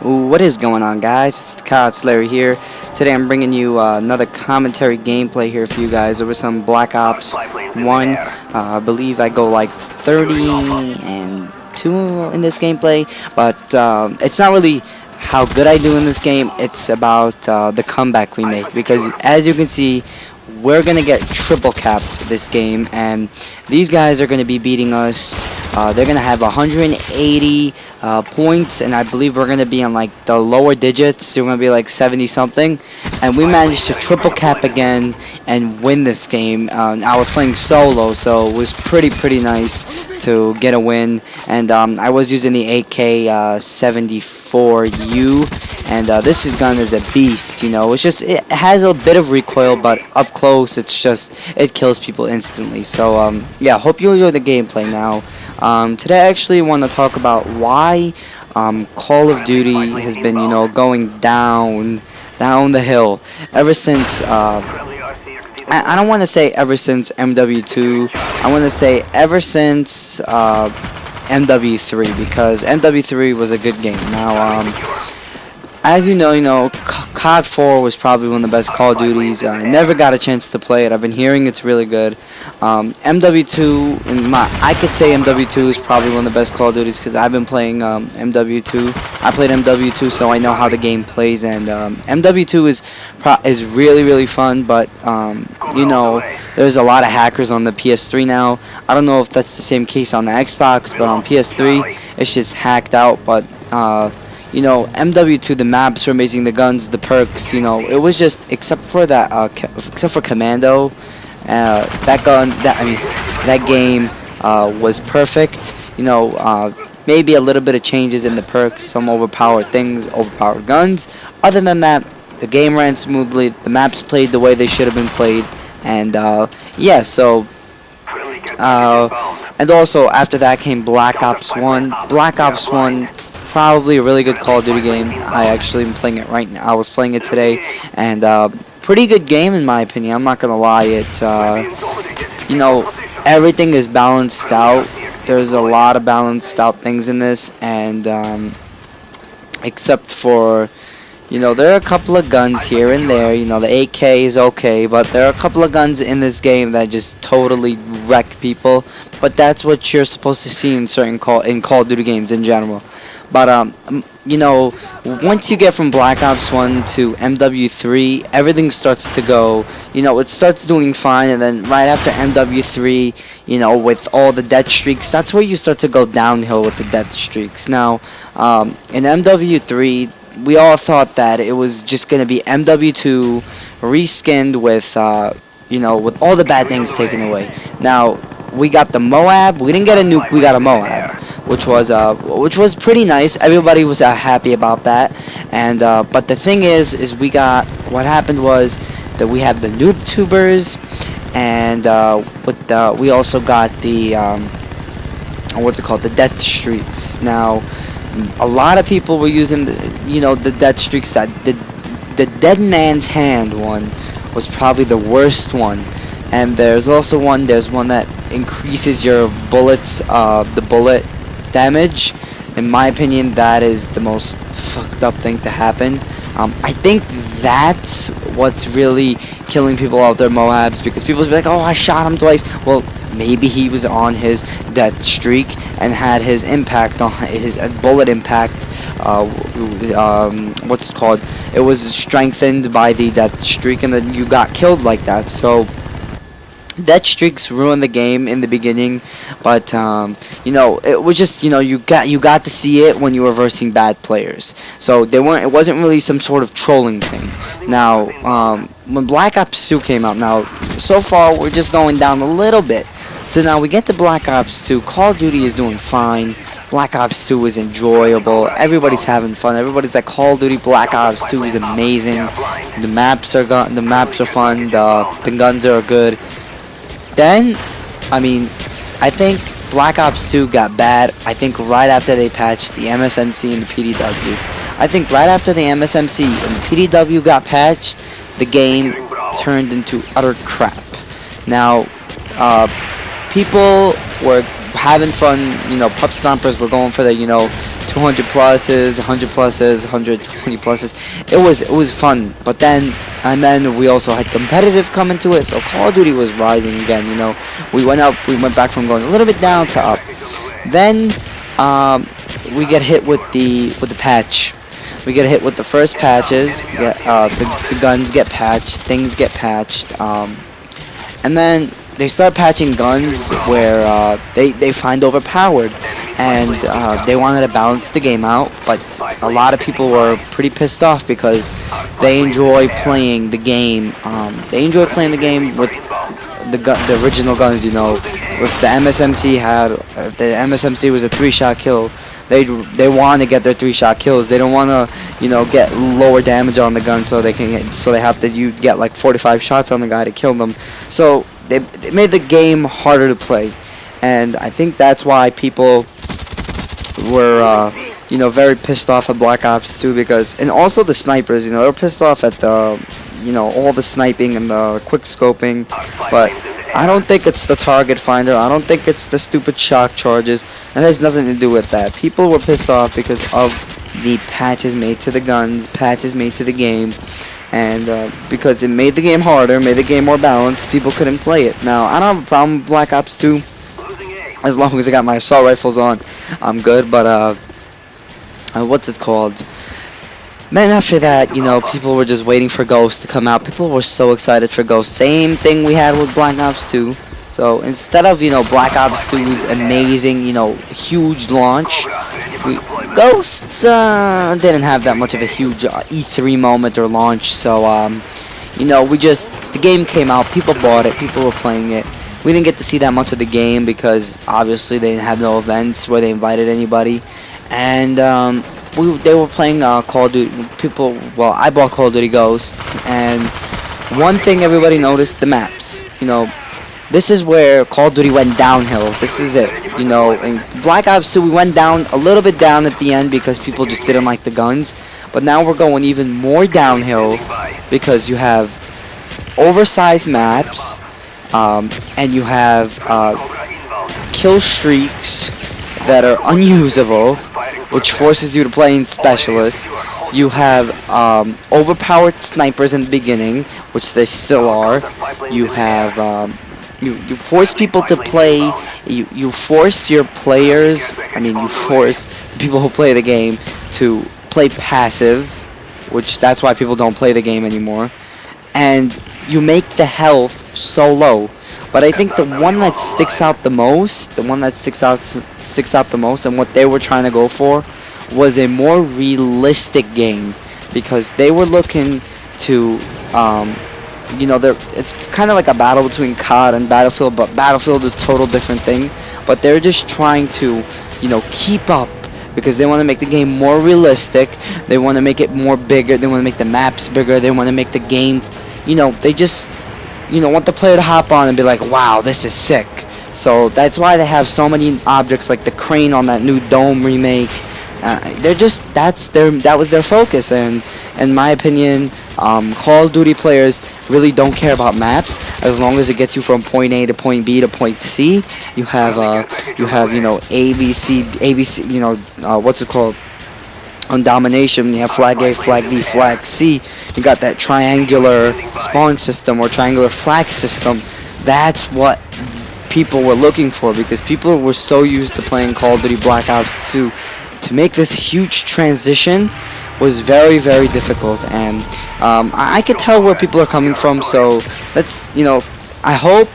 Ooh, what is going on, guys? It's the Cod Slayer here. Today I'm bringing you another commentary gameplay here for you guys over some Black Ops 1. I believe I go like 30 and 2 in this gameplay, but it's not really how good I do in this game. It's about the comeback we make, because as you can see, we're gonna get triple capped this game, and these guys are gonna be beating us. They're gonna have 180 points, and I believe we're gonna be on like the lower digits. We're gonna be like 70 something, and we managed to triple cap again and win this game. I was playing solo, so it was pretty nice to get a win, and I was using the AK 74U, and this gun is a beast. You know, it has a bit of recoil, but up close it kills people instantly. So yeah, hope you enjoy the gameplay now. Today I actually want to talk about why Call of Duty has been, going down the hill ever since. I don't want to say ever since MW2. I want to say ever since MW3, because MW3 was a good game. Now, as you know, COD 4 was probably one of the best Call of Duties. I never got a chance to play it. I've been hearing it's really good. MW2, I could say MW2 is probably one of the best Call of Duties because I've been playing MW2. I played MW2, so I know how the game plays, and MW2 is really fun. But there's a lot of hackers on the PS3 now. I don't know if that's the same case on the Xbox, but on PS3 it's just hacked out. But MW2, the maps are amazing, the guns, the perks, it was just, except for Commando, that game was perfect. Maybe a little bit of changes in the perks, some overpowered things, overpowered guns. Other than that, the game ran smoothly, the maps played the way they should have been played, and yeah, so and also after that came Black Ops 1. Black Ops 1, probably a really good Call of Duty game. I actually am playing it right now. I was playing it today, and pretty good game in my opinion. I'm not gonna lie. It's everything is balanced out. There's a lot of balanced out things in this, and except for there are a couple of guns here and there. The AK is okay, but there are a couple of guns in this game that just totally wreck people. But that's what you're supposed to see in Call of Duty games in general. But once you get from Black Ops 1 to MW3, everything starts to go, it starts doing fine, and then right after MW3, with all the death streaks, that's where you start to go downhill with the death streaks. Now, in MW3, we all thought that it was just going to be MW2 reskinned with, with all the bad things taken away. Now, we got the Moab. We didn't get a nuke. We got a Moab, which was pretty nice. Everybody was happy about that. And but the thing is what happened was that we had the noob tubers, and we also got the what's it called, the death streaks. Now, a lot of people were using the death streaks. That the dead man's hand one was probably the worst one. And there's one that increases your bullets, the bullet damage. In my opinion, that is the most fucked up thing to happen. I think that's what's really killing people out there, Moabs, because people be like, oh, I shot him twice. Well, maybe he was on his death streak and had his impact on his bullet impact. What's it called? It was strengthened by the death streak, and then you got killed like that. So death streaks ruined the game in the beginning, but it was just you got to see it when you were versing bad players. So it wasn't really some sort of trolling thing. Now, when Black Ops 2 came out, now so far we're just going down a little bit. So now we get to Black Ops 2. Call of Duty is doing fine. Black Ops 2 is enjoyable. Everybody's having fun. Everybody's like, Call of Duty Black Ops 2 is amazing. The maps are fun. The guns are good. Then, I think Black Ops 2 got bad. I think right after they patched the MSMC and the PDW. I think right after the MSMC and the PDW got patched, the game turned into utter crap. Now, people were having fun. Pup stompers were going for the 200 pluses, 100 pluses, 120 pluses. It was fun. But then we also had competitive come into it. So Call of Duty was rising again. We went back from going a little bit down to up. Then we get hit with the patch. We get hit with the first patches. We get, the guns get patched, things get patched, and then they start patching guns where they find overpowered, and they wanted to balance the game out. But a lot of people were pretty pissed off because they enjoy playing the game. They enjoy playing the game with the original guns. If the MSMC if the MSMC was a 3-shot kill, they want to get their 3-shot kills. They don't want to get lower damage on the gun, so they have to get like 45 shots on the guy to kill them. So they made the game harder to play, and I think that's why people were very pissed off at Black Ops 2, and also the snipers, they're pissed off at the all the sniping and the quick scoping. But I don't think it's the target finder. I don't think it's the stupid shock charges. It has nothing to do with that. People were pissed off because of the patches made to the guns, patches made to the game, and because it made the game harder, made the game more balanced. People couldn't play it. Now, I don't have a problem with Black Ops 2. As long as I got my assault rifles on, I'm good. But what's it called? Then after that, people were just waiting for Ghost to come out. People were so excited for Ghost. Same thing we had with Black Ops 2. So instead of, Black Ops 2's amazing, huge launch, Ghosts didn't have that much of a huge E3 moment or launch. So, the game came out, people bought it, people were playing it. We didn't get to see that much of the game because obviously they didn't have no events where they invited anybody. And they were playing Call of Duty. I bought Call of Duty Ghosts, and one thing everybody noticed: the maps. This is where Call of Duty went downhill. This is it. In Black Ops 2, we went down a little bit down at the end because people just didn't like the guns. But now we're going even more downhill because you have oversized maps, and you have kill streaks that are unusable, which forces you to play in specialist. You have overpowered snipers in the beginning, which they still are. You have you force people to play. You force your players. You force people who play the game to play passive, which that's why people don't play the game anymore. And you make the health so low. But I think the one that sticks out the most, and what they were trying to go for, was a more realistic game, because they were looking to, it's kind of like a battle between COD and Battlefield, but Battlefield is a total different thing. But they're just trying to, keep up, because they want to make the game more realistic. They want to make it more bigger. They want to make the maps bigger. They want to make the game, they just want the player to hop on and be like, wow, this is sick. So that's why they have so many objects, like the crane on that new Dome remake. That was their focus, and in my opinion, Call of Duty players really don't care about maps as long as it gets you from point A to point B to point C. You have ABC, what's it called? On domination, you have flag A, flag B, flag C. You got that triangular spawn system or triangular flag system. That's what people were looking for, because people were so used to playing Call of Duty Black Ops 2. To make this huge transition was very, very difficult, and I could tell where people are coming from. So let's, I hope